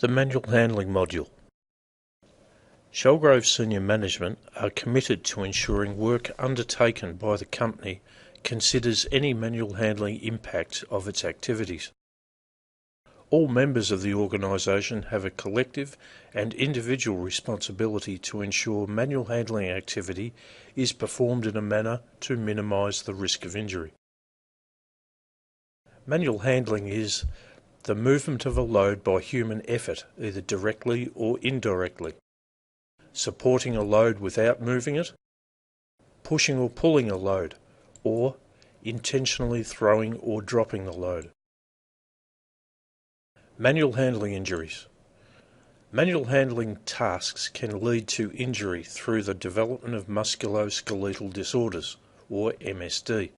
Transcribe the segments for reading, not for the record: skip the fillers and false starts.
The Manual Handling Module. Shellgrove Senior Management are committed to ensuring work undertaken by the company considers any manual handling impact of its activities. All members of the organisation have a collective and individual responsibility to ensure manual handling activity is performed in a manner to minimise the risk of injury. Manual handling is the movement of a load by human effort, either directly or indirectly, supporting a load without moving it, pushing or pulling a load, or intentionally throwing or dropping the load. Manual handling injuries. Manual handling tasks can lead to injury through the development of musculoskeletal disorders, or MSD.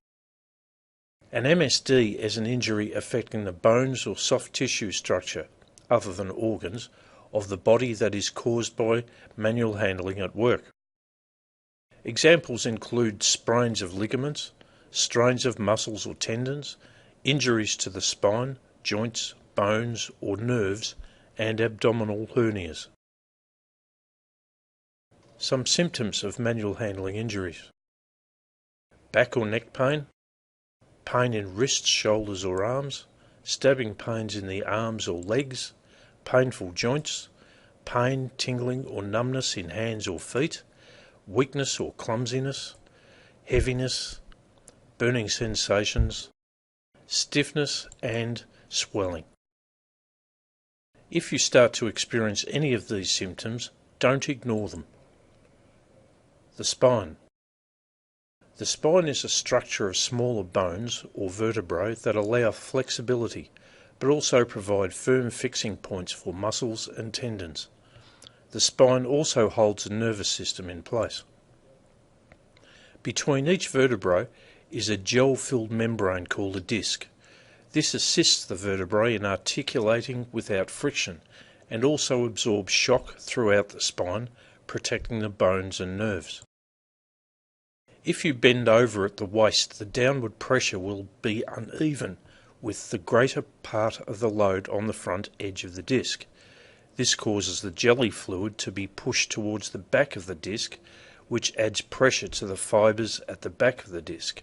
An MSD is an injury affecting the bones or soft tissue structure, other than organs, of the body that is caused by manual handling at work. Examples include sprains of ligaments, strains of muscles or tendons, injuries to the spine, joints, bones or nerves, and abdominal hernias. Some symptoms of manual handling injuries: back or neck pain, pain in wrists, shoulders or arms, stabbing pains in the arms or legs, painful joints, pain, tingling or numbness in hands or feet, weakness or clumsiness, heaviness, burning sensations, stiffness and swelling. If you start to experience any of these symptoms, don't ignore them. The spine. The spine is a structure of smaller bones or vertebrae that allow flexibility, but also provide firm fixing points for muscles and tendons. The spine also holds the nervous system in place. Between each vertebrae is a gel-filled membrane called a disc. This assists the vertebrae in articulating without friction and also absorbs shock throughout the spine, protecting the bones and nerves. If you bend over at the waist, the downward pressure will be uneven, with the greater part of the load on the front edge of the disc. This causes the jelly fluid to be pushed towards the back of the disc, which adds pressure to the fibres at the back of the disc.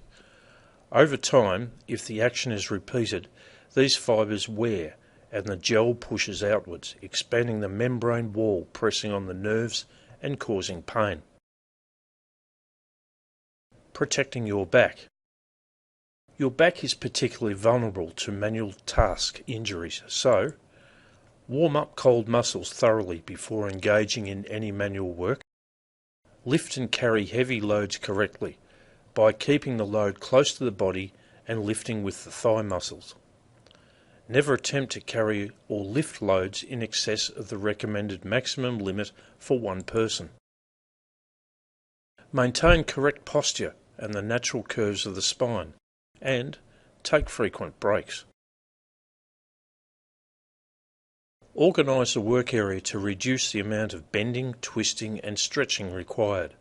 Over time, if the action is repeated, these fibres wear and the gel pushes outwards, expanding the membrane wall, pressing on the nerves and causing pain. Protecting your back. Your back is particularly vulnerable to manual task injuries, so warm up cold muscles thoroughly before engaging in any manual work. Lift and carry heavy loads correctly by keeping the load close to the body and lifting with the thigh muscles. Never attempt to carry or lift loads in excess of the recommended maximum limit for one person. Maintain correct posture and the natural curves of the spine, and take frequent breaks. Organise the work area to reduce the amount of bending, twisting and stretching required.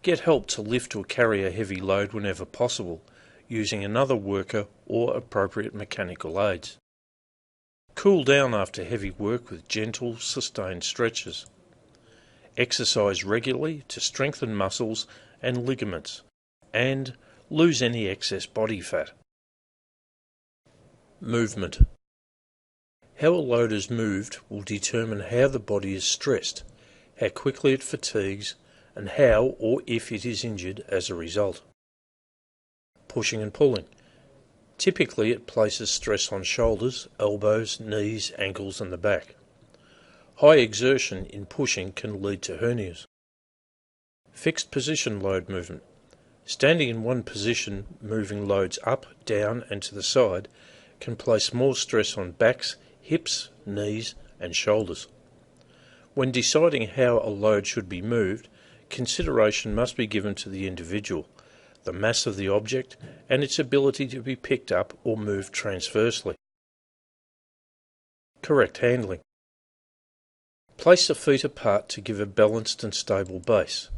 Get help to lift or carry a heavy load whenever possible, using another worker or appropriate mechanical aids. Cool down after heavy work with gentle, sustained stretches. Exercise regularly to strengthen muscles and ligaments, and lose any excess body fat. Movement. How a load is moved will determine how the body is stressed, how quickly it fatigues, and how or if it is injured as a result. Pushing and pulling. Typically it places stress on shoulders, elbows, knees, ankles and the back. High exertion in pushing can lead to hernias. Fixed position load movement. Standing in one position, moving loads up, down and to the side can place more stress on backs, hips, knees and shoulders. When deciding how a load should be moved, consideration must be given to the individual, the mass of the object and its ability to be picked up or moved transversely. Correct handling. Place the feet apart to give a balanced and stable base.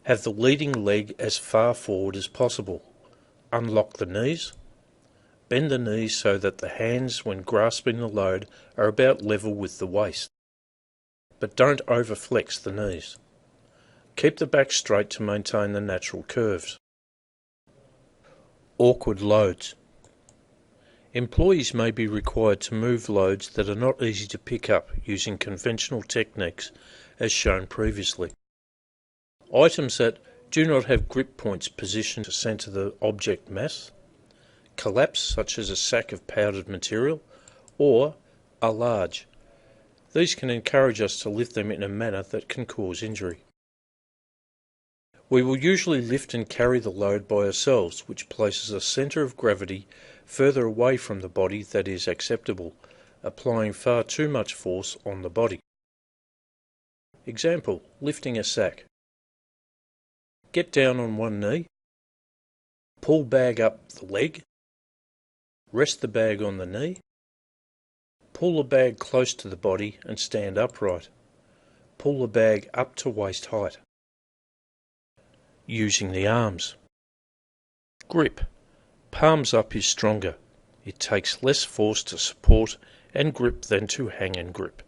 Have the leading leg as far forward as possible. Unlock the knees. Bend the knees so that the hands, when grasping the load, are about level with the waist, but don't overflex the knees. Keep the back straight to maintain the natural curves. Awkward loads. Employees may be required to move loads that are not easy to pick up using conventional techniques as shown previously. Items that do not have grip points positioned to centre the object mass, collapse such as a sack of powdered material, or are large. These can encourage us to lift them in a manner that can cause injury. We will usually lift and carry the load by ourselves, which places a centre of gravity further away from the body that is acceptable, applying far too much force on the body. Example, lifting a sack. Get down on one knee, pull bag up the leg, rest the bag on the knee, pull the bag close to the body and stand upright. Pull the bag up to waist height. Using the arms. Grip. Palms up is stronger. It takes less force to support and grip than to hang and grip.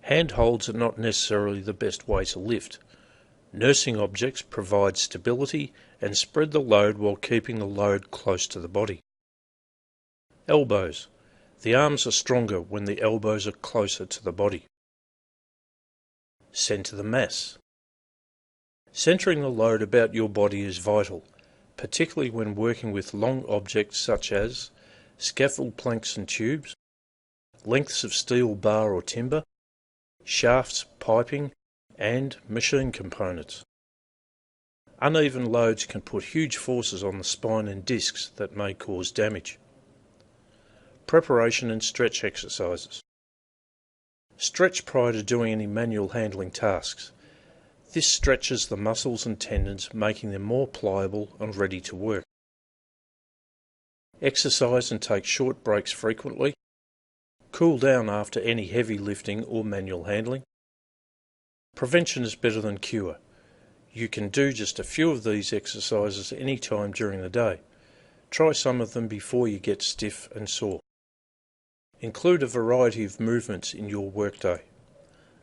Handholds are not necessarily the best way to lift. Nursing objects provide stability and spread the load while keeping the load close to the body. Elbows. The arms are stronger when the elbows are closer to the body. Centre the mass. Centering the load about your body is vital, particularly when working with long objects such as scaffold planks and tubes, lengths of steel bar or timber, shafts, piping, and machine components. Uneven loads can put huge forces on the spine and discs that may cause damage. Preparation and stretch exercises. Stretch prior to doing any manual handling tasks. This stretches the muscles and tendons, making them more pliable and ready to work. Exercise and take short breaks frequently. Cool down after any heavy lifting or manual handling. Prevention is better than cure. You can do just a few of these exercises any time during the day. Try some of them before you get stiff and sore. Include a variety of movements in your workday.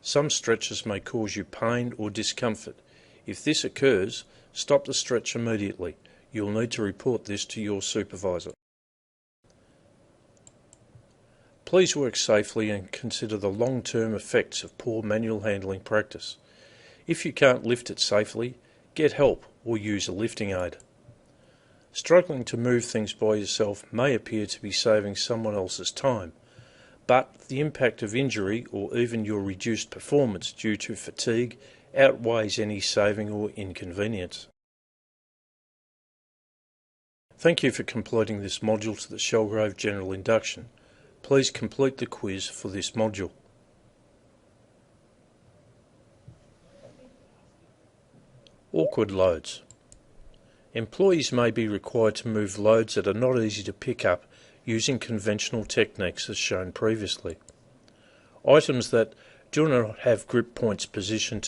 Some stretches may cause you pain or discomfort. If this occurs, stop the stretch immediately. You'll need to report this to your supervisor. Please work safely and consider the long-term effects of poor manual handling practice. If you can't lift it safely, get help or use a lifting aid. Struggling to move things by yourself may appear to be saving someone else's time, but the impact of injury or even your reduced performance due to fatigue outweighs any saving or inconvenience. Thank you for completing this module to the Shelgrave General Induction. Please complete the quiz for this module. Awkward loads. Employees may be required to move loads that are not easy to pick up using conventional techniques as shown previously. Items that do not have grip points positioned